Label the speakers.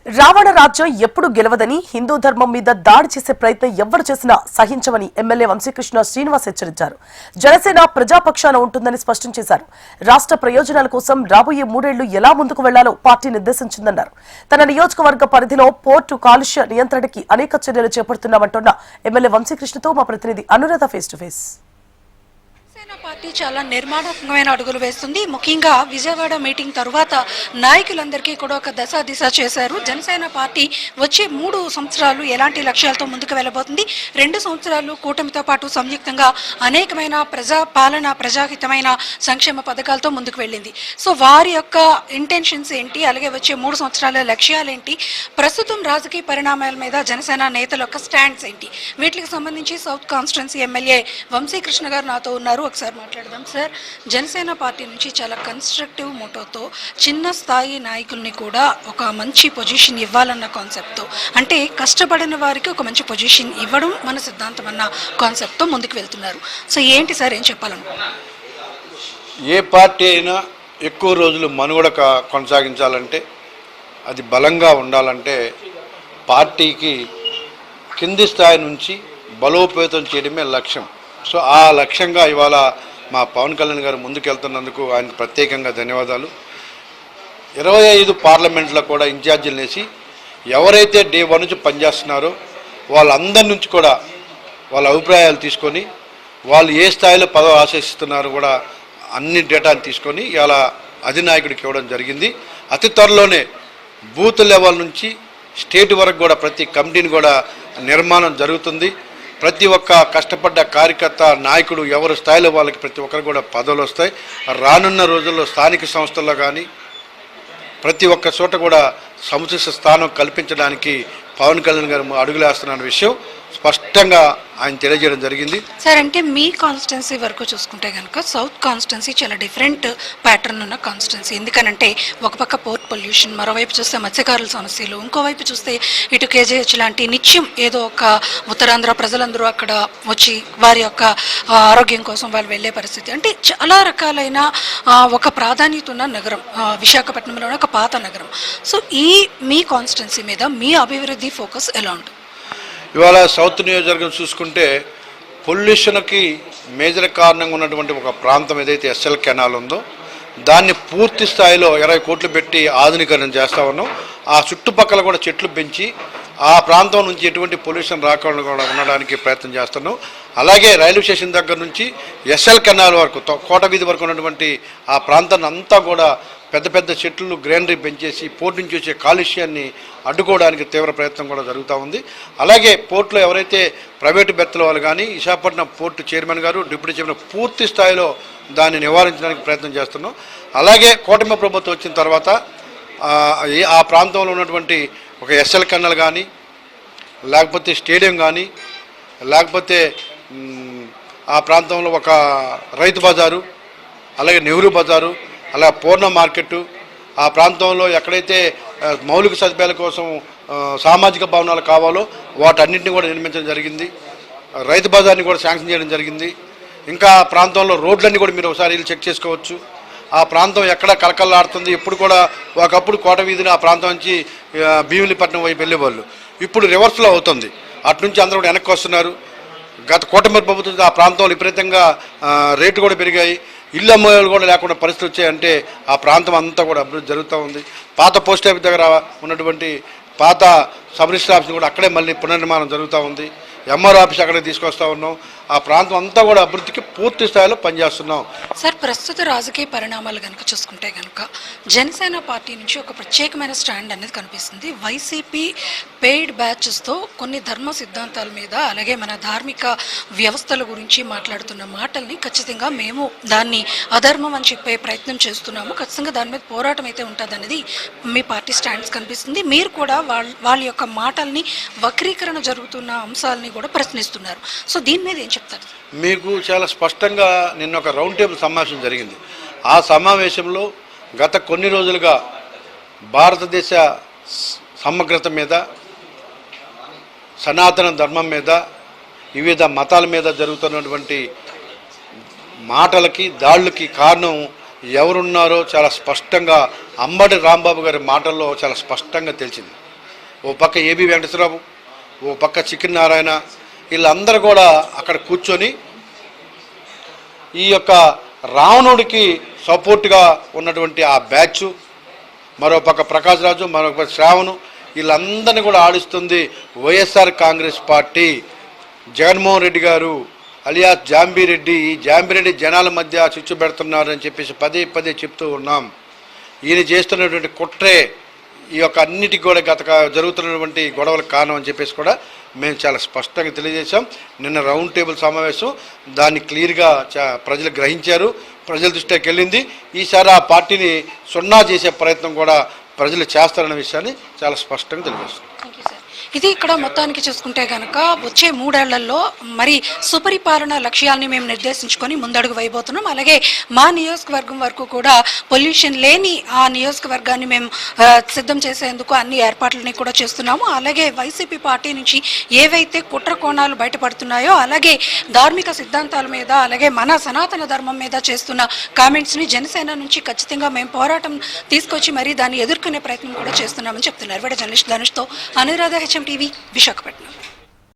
Speaker 1: రావణ రాజ్యం ఎప్పుడు గెలవదని, హిందూ ధర్మం మీద దాడి చేసే ప్రయత్నం ఎవ్వరు చేసినా సహించమని ఎమ్మెల్యే వంశీకృష్ణ శ్రీనివాస్ హెచ్చరించారు. జనసేన ప్రజాపక్షాన ఉంటుందని స్పష్టం చేశారు. రాష్ట్ర ప్రయోజనాల కోసం రాబోయే 3 ఏళ్లు ఎలా ముందుకు వెళ్లాలో పార్టీ నిర్దేశించిందన్నారు. తన నియోజకవర్గ పరిధిలో పోర్టు కాలుష్య నియంత్రణకి అనేక చర్యలు చేపడుతున్నామంటున్న ఎమ్మెల్యే వంశీకృష్ణతో మా ప్రతినిధి Anuradha face to face.
Speaker 2: Janasena party చాలా నిర్మాణాత్మకమైన అడుగులు వేస్తుంది. ముఖ్యంగా విజయవాడ మీటింగ్ తరువాత నాయకులందరికీ కూడా ఒక దిశ చేశారు. జనసేన పార్టీ వచ్చే 3 సంవత్సరాలు ఎలాంటి లక్ష్యాలతో ముందుకు వెళ్ళబోతుంది, 2 సంవత్సరాలు కూటమితో పాటు సంయుక్తంగా అనేకమైన ప్రజాహితమైన సంక్షేమ పథకాలతో ముందుకు వెళ్ళింది. సో వారి యొక్క ఇంటెన్షన్స్ ఏంటి, అలాగే వచ్చే 3 సంవత్సరాల లక్ష్యాలేంటి, ప్రస్తుతం రాజకీయ పరిణామాల మీద జనసేన నేతల యొక్క స్టాండ్స్ ఏంటి, వీటికి సంబంధించి సౌత్ కాన్స్టిట్యున్సీ ఎమ్మెల్యే వంశీకృష్ణ గారు నాతో ఉన్నారు. ఒకసారి మాట్లాడదాం. సార్, జనసేన పార్టీ నుంచి చాలా కన్స్ట్రక్టివ్ మోటోతో చిన్న స్థాయి నాయకుల్ని కూడా ఒక మంచి పొజిషన్ ఇవ్వాలన్న కాన్సెప్ట్తో, అంటే కష్టపడిన వారికి ఒక మంచి పొజిషన్ ఇవ్వడం మన సిద్ధాంతం అన్న కాన్సెప్ట్తో ముందుకు వెళ్తున్నారు. సో ఏంటి సార్, ఏం చెప్పాలనుకుంటున్నారు?
Speaker 3: ఏ పార్టీ అయినా ఎక్కువ రోజులు మనుగడ కొనసాగించాలంటే, అది బలంగా ఉండాలంటే పార్టీకి కింది స్థాయి నుంచి బలోపేతం చేయడమే లక్ష్యం. సో ఆ లక్ష్యంగా ఇవాళ మా పవన్ కళ్యాణ్ గారు ముందుకెళ్తున్నందుకు ఆయనకు ప్రత్యేకంగా ధన్యవాదాలు. 25 పార్లమెంట్లో కూడా ఇన్ఛార్జీలు వేసి ఎవరైతే డే 1 నుంచి పనిచేస్తున్నారో వాళ్ళందరి నుంచి కూడా వాళ్ళ అభిప్రాయాలు తీసుకొని, వాళ్ళు ఏ స్థాయిలో పదవి ఆశిస్తున్నారో కూడా అన్ని డేటాను తీసుకొని ఇలా అధినాయకుడికి ఇవ్వడం జరిగింది. అతి త్వరలోనే బూత్ లెవెల్ నుంచి స్టేట్ వరకు కూడా ప్రతి కమిటీని కూడా నిర్మాణం జరుగుతుంది. ప్రతి ఒక్క కష్టపడ్డ కార్యకర్త, నాయకుడు ఎవరి స్థాయిలో వాళ్ళకి ప్రతి ఒక్కరు కూడా పదవులు వస్తాయి. రానున్న రోజుల్లో స్థానిక సంస్థల్లో కానీ ప్రతి ఒక్క చోట కూడా సముచిత స్థానం కల్పించడానికి పవన్ కళ్యాణ్ గారు అడుగులేస్తున్న విషయం స్పష్టంగా ఆయన తెలియజేయడం జరిగింది.
Speaker 2: సార్, అంటే మీ కాన్స్టిట్యున్సీ వరకు చూసుకుంటే కనుక సౌత్ కాన్స్టిట్యున్సీ చాలా డిఫరెంట్ ప్యాటర్న్ ఉన్న కాన్స్టిట్యున్సీ. ఎందుకనంటే ఒక పక్క పోర్ట్ పొల్యూషన్, మరోవైపు చూస్తే మత్స్యకారుల సమస్యలు, ఇంకోవైపు చూస్తే ఇటు కేజీహెచ్ లాంటి నిత్యం ఏదో ఒక ఉత్తరాంధ్ర ప్రజలందరూ అక్కడ వచ్చి వారి యొక్క ఆరోగ్యం కోసం వాళ్ళు వెళ్ళే పరిస్థితి. అంటే చాలా రకాలైన ఒక ప్రాధాన్యత ఉన్న నగరం విశాఖపట్నంలోనే ఒక పాత నగరం. సో ఈ మీ కాన్స్టిట్యున్సీ మీద మీ అభివృద్ధి ఫోకస్ ఎలా ఉంటుంది?
Speaker 3: ఇవాళ సౌత్ నియోజకవర్గం చూసుకుంటే పొల్యూషన్కి మేజర్ కారణంగా ఉన్నటువంటి ఒక ప్రాంతం ఏదైతే ఎస్ఎల్ కెనాల్ ఉందో దాన్ని పూర్తి స్థాయిలో 20 కోట్లు పెట్టి ఆధునీకరణ చేస్తూ ఉన్నాం. ఆ చుట్టుపక్కల కూడా చెట్లు పెంచి ఆ ప్రాంతం నుంచి ఎటువంటి పొల్యూషన్ రాకుండా కూడా ఉండడానికి ప్రయత్నం చేస్తున్నాం. అలాగే రైల్వే స్టేషన్ దగ్గర నుంచి ఎస్ఎల్ కెనాల్ వరకు, కోట వీధి వరకు ఉన్నటువంటి ఆ ప్రాంతాన్ని అంతా కూడా పెద్ద పెద్ద చెట్లు, గ్రీనరీ పెంచేసి పోర్టు నుంచి వచ్చే కాలుష్యాన్ని అడ్డుకోవడానికి తీవ్ర ప్రయత్నం కూడా జరుగుతూ ఉంది. అలాగే పోర్టులో ఎవరైతే ప్రైవేటు బెర్తుల వాళ్ళు కానీ విశాఖపట్నం పోర్టు చైర్మన్ గారు, డిప్యూటీ చైర్మన్ పూర్తి స్థాయిలో దాన్ని నివారించడానికి ప్రయత్నం చేస్తున్నాం. అలాగే కూటమి ప్రభుత్వం వచ్చిన తర్వాత ఆ ప్రాంతంలో ఉన్నటువంటి ఒక ఎస్ఎల్ కెనాల్ కానీ, లేకపోతే స్టేడియం కానీ, లేకపోతే ఆ ప్రాంతంలో ఒక రైతు బజారు, అలాగే నెహ్రూ బజారు, అలా పూర్ణ మార్కెట్టు, ఆ ప్రాంతంలో ఎక్కడైతే మౌలిక సదుపాయాల కోసం సామాజిక భవనాలు కావాలో వాటన్నింటినీ కూడా నిర్మించడం జరిగింది. రైతు బజార్ని కూడా శాంక్షన్ చేయడం జరిగింది. ఇంకా ఆ ప్రాంతంలో రోడ్లన్నీ కూడా మీరు ఒకసారి వెళ్ళి చెక్ చేసుకోవచ్చు. ఆ ప్రాంతం ఎక్కడ కలకల్లాడుతుంది. ఎప్పుడు కూడా ఒకప్పుడు కోట వీధిని ఆ ప్రాంతం నుంచి భీమిలిపట్నం వైపు వెళ్ళేవాళ్ళు, ఇప్పుడు రివర్స్లో అవుతుంది. అటు నుంచి అందరూ కూడా వెనక్కి వస్తున్నారు. గత కూటమి ప్రభుత్వం ఆ ప్రాంతంలో విపరీతంగా రేటు కూడా పెరిగాయి. ఇల్లు అమ్మేవాళ్ళు కూడా లేకుండా పరిస్థితి వచ్చాయంటే ఆ ప్రాంతం అంతా కూడా అభివృద్ధి జరుగుతూ ఉంది. పాత పోస్ట్ ఆఫీస్ దగ్గర ఉన్నటువంటి పాత సబ్ రిజిస్టర్ ఆఫీస్ కూడా అక్కడే మళ్ళీ పునర్నిర్మాణం జరుగుతూ ఉంది. ఎంఆర్ఓ ఆఫీస్ అక్కడే తీసుకొస్తా ఉన్నాం. ఆ ప్రాంతం అంతా కూడా అభివృద్ధికి పూర్తి స్థాయిలో పనిచేస్తున్నాం.
Speaker 2: సార్, ప్రస్తుత రాజకీయ పరిణామాలు కనుక చూసుకుంటే కనుక జనసేన పార్టీ నుంచి ఒక ప్రత్యేకమైన స్టాండ్ అనేది కనిపిస్తుంది. వైసీపీ పెయిడ్ బ్యాచెస్తో కొన్ని ధర్మ సిద్ధాంతాల మీద, అలాగే మన ధార్మిక వ్యవస్థల గురించి మాట్లాడుతున్న మాటల్ని ఖచ్చితంగా మేము దాన్ని అధర్మం అని చెప్పే ప్రయత్నం చేస్తున్నాము, ఖచ్చితంగా దాని మీద పోరాటం అయితే ఉంటుంది అనేది మీ పార్టీ స్టాండ్స్ కనిపిస్తుంది. మీరు కూడా వాళ్ళ యొక్క మాటల్ని వక్రీకరణ జరుగుతున్న అంశాలని కూడా ప్రశ్నిస్తున్నారు. సో దీని మీద ఏం చెప్తారు?
Speaker 3: మీకు చాలా స్పష్టంగా నిన్న ఒక రౌండ్ టేబుల్ సమావేశం జరిగింది. ఆ సమావేశంలో గత కొన్ని రోజులుగా భారతదేశ సమగ్రత మీద, సనాతన ధర్మం మీద, వివిధ మతాల మీద జరుగుతున్నటువంటి మాటలకి, దాడులకి కారణం ఎవరున్నారో చాలా స్పష్టంగా అంబటి రాంబాబు గారి మాటల్లో చాలా స్పష్టంగా తెలిసింది. ఓ పక్క ఏబి వెంకటేశ్వరరావు, ఓ పక్క చికెన్ నారాయణ, వీళ్ళందరూ కూడా అక్కడ కూర్చొని ఈ యొక్క రావణుడికి సపోర్ట్గా ఉన్నటువంటి ఆ బ్యాచ్, మరో పక్క ప్రకాష్ రాజు, మరో పక్క శ్రావణు, వీళ్ళందరినీ కూడా ఆడిస్తుంది వైఎస్ఆర్ కాంగ్రెస్ పార్టీ. జగన్మోహన్ రెడ్డి గారు అలియాస్ జాంబీరెడ్డి, ఈ జాంబీరెడ్డి జనాల మధ్య చిచ్చు పెడుతున్నారని చెప్పేసి పదే పదే చెప్తూ ఉన్నాం. ఈయన చేస్తున్నటువంటి కుట్రే ఈ యొక్క అన్నిటికీ కూడా జరుగుతున్నటువంటి గొడవలకు కారణం అని చెప్పేసి కూడా మేము చాలా స్పష్టంగా తెలియజేశాం. నిన్న రౌండ్ టేబుల్ సమావేశం దాన్ని క్లియర్గా ప్రజలు గ్రహించారు, ప్రజల దృష్టికి వెళ్ళింది. ఈసారి ఆ పార్టీని సున్నా చేసే ప్రయత్నం కూడా ప్రజలు చేస్తారన్న విషయాన్ని చాలా స్పష్టంగా తెలియజేస్తాం.
Speaker 2: ఇది ఇక్కడ మొత్తానికి చూసుకుంటే కనుక వచ్చే 3 ఏళ్లలో మరి సుపరిపాలన లక్ష్యాల్ని మేము నిర్దేశించుకొని ముందడుగు వేయబోతున్నాం. అలాగే మా నియోజకవర్గం వరకు కూడా పొల్యూషన్ లేని ఆ నియోజకవర్గాన్ని మేము సిద్ధం చేసేందుకు అన్ని ఏర్పాట్లని కూడా చేస్తున్నాము. అలాగే వైసీపీ పార్టీ నుంచి ఏవైతే కుట్ర కోణాలు బయటపడుతున్నాయో, అలాగే ధార్మిక సిద్ధాంతాల మీద, అలాగే మన సనాతన ధర్మం మీద చేస్తున్న కామెంట్స్ని జనసేన నుంచి ఖచ్చితంగా మేము పోరాటం తీసుకొచ్చి మరి దాన్ని ఎదుర్కొనే ప్రయత్నం కూడా చేస్తున్నామని చెప్తున్నారు. వీడియో జర్నలిస్ట్ ధనుష్తో అనురాధ, HM టీవీ, విశాఖపట్నం.